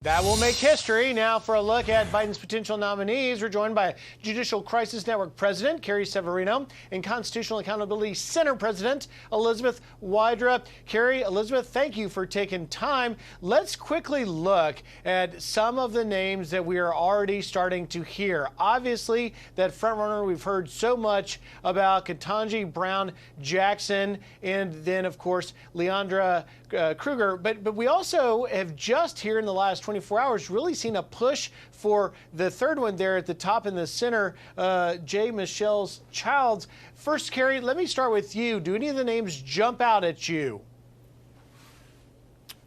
That will make history. Now for a look at Biden's potential nominees, we're joined by Judicial Crisis Network President Carrie Severino and Constitutional Accountability Center President Elizabeth Wydra. Carrie, Elizabeth, thank you for taking time. Let's quickly look at some of the names that we are already starting to hear. Obviously, that frontrunner we've heard so much about, Ketanji Brown Jackson, and then, of course, Leandra Kruger. But we also have just here in the last 24 hours really seen a push for the third one there at the top in the center, J. Michelle Childs. First, Carrie, let me start with you. Do any of the names jump out at you?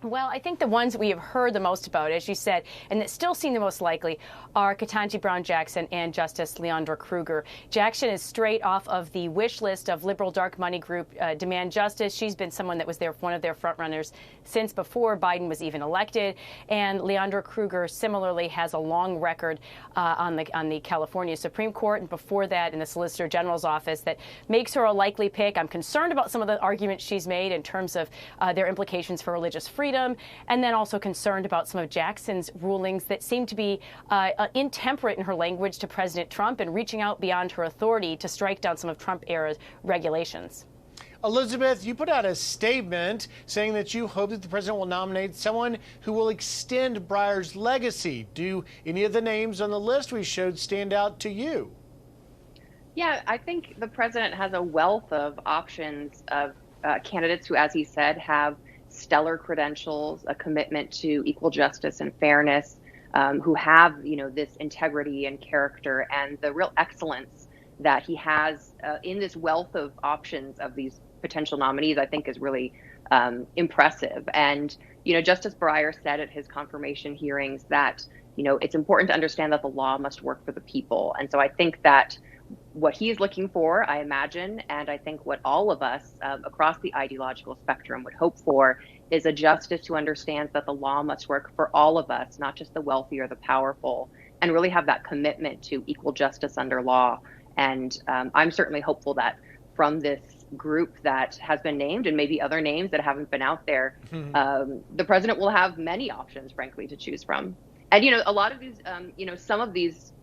Well, I think the ones that we have heard the most about, as you said, and that still seem the most likely, are Ketanji Brown Jackson and Justice Leandra Kruger. Jackson is straight off of the wish list of liberal dark money group Demand Justice. She's been someone that was one of their frontrunners since before Biden was even elected. And Leandra Kruger similarly has a long record on the California Supreme Court, and before that in the Solicitor General's office, that makes her a likely pick. I'm concerned about some of the arguments she's made in terms of their implications for religious freedom. And then also concerned about some of Jackson's rulings that seem to be intemperate in her language to President Trump and reaching out beyond her authority to strike down some of Trump-era regulations. Elizabeth, you put out a statement saying that you hope that the president will nominate someone who will extend Breyer's legacy. Do any of the names on the list we showed stand out to you? Yeah, I think the president has a wealth of options of candidates who, as he said, have stellar credentials, a commitment to equal justice and fairness, who have, this integrity and character and the real excellence that he has in this wealth of options of these potential nominees, I think is really impressive. And, Justice Breyer said at his confirmation hearings that, it's important to understand that the law must work for the people. And so I think that what he is looking for, I imagine, and I think what all of us across the ideological spectrum would hope for, is a justice who understands that the law must work for all of us, not just the wealthy or the powerful, and really have that commitment to equal justice under law. And I'm certainly hopeful that from this group that has been named, and maybe other names that haven't been out there, the president will have many options, frankly, to choose from. And, a lot of these, some of these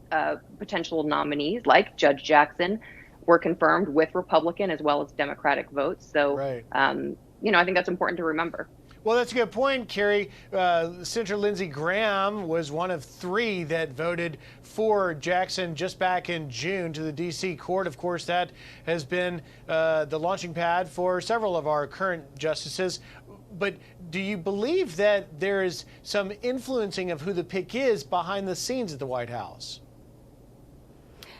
potential nominees, like Judge Jackson, were confirmed with Republican as well as Democratic votes. So, right. I think that's important to remember. Well, that's a good point, Carrie. Senator Lindsey Graham was one of 3 that voted for Jackson just back in June to the D.C. court. Of course, that has been the launching pad for several of our current justices. But do you believe that there is some influencing of who the pick is behind the scenes at the White House?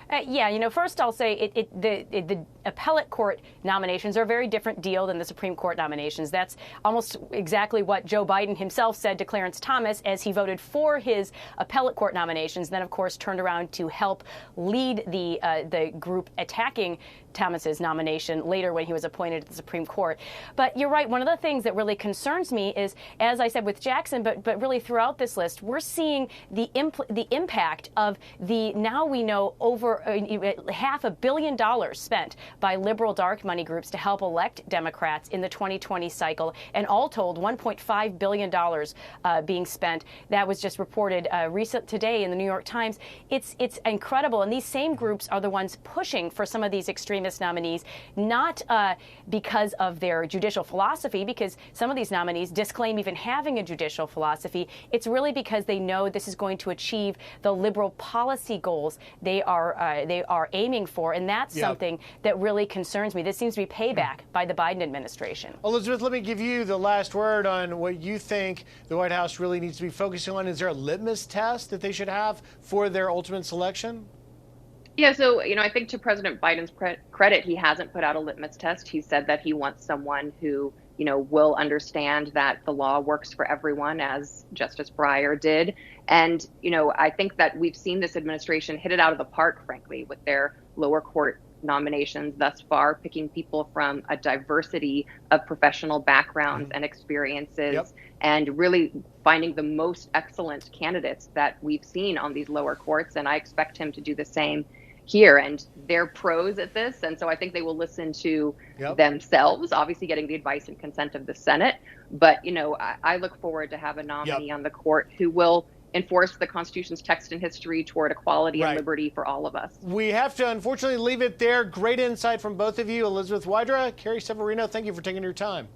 Yeah, first I'll say the appellate court nominations are a very different deal than the Supreme Court nominations. That's almost exactly what Joe Biden himself said to Clarence Thomas as he voted for his appellate court nominations, then, of course, turned around to help lead the group attacking Thomas's nomination later when he was appointed to the Supreme Court. But you're right. One of the things that really concerns me is, as I said with Jackson, but really throughout this list, we're seeing the impact of now we know over $500 million spent by liberal dark money groups to help elect Democrats in the 2020 cycle, and all told $1.5 billion being spent. That was just reported today in the New York Times. It's incredible, and these same groups are the ones pushing for some of these extremist nominees, not because of their judicial philosophy, because some of these nominees disclaim even having a judicial philosophy. It's really because they know this is going to achieve the liberal policy goals they are aiming for, and that's something that really concerns me. This seems to be payback by the Biden administration. Elizabeth, let me give you the last word on what you think the White House really needs to be focusing on. Is there a litmus test that they should have for their ultimate selection? Yeah, so, I think to President Biden's credit, he hasn't put out a litmus test. He said that he wants someone who, will understand that the law works for everyone, as Justice Breyer did. And, I think that we've seen this administration hit it out of the park, frankly, with their lower court nominations thus far, picking people from a diversity of professional backgrounds and experiences, and really finding the most excellent candidates that we've seen on these lower courts. And I expect him to do the same here, and they're pros at this. And so I think they will listen to themselves, obviously getting the advice and consent of the Senate. But, I look forward to have a nominee on the court who will enforce the Constitution's text and history toward equality and liberty for all of us. We have to unfortunately leave it there. Great insight from both of you. Elizabeth Wydra, Carrie Severino, thank you for taking your time.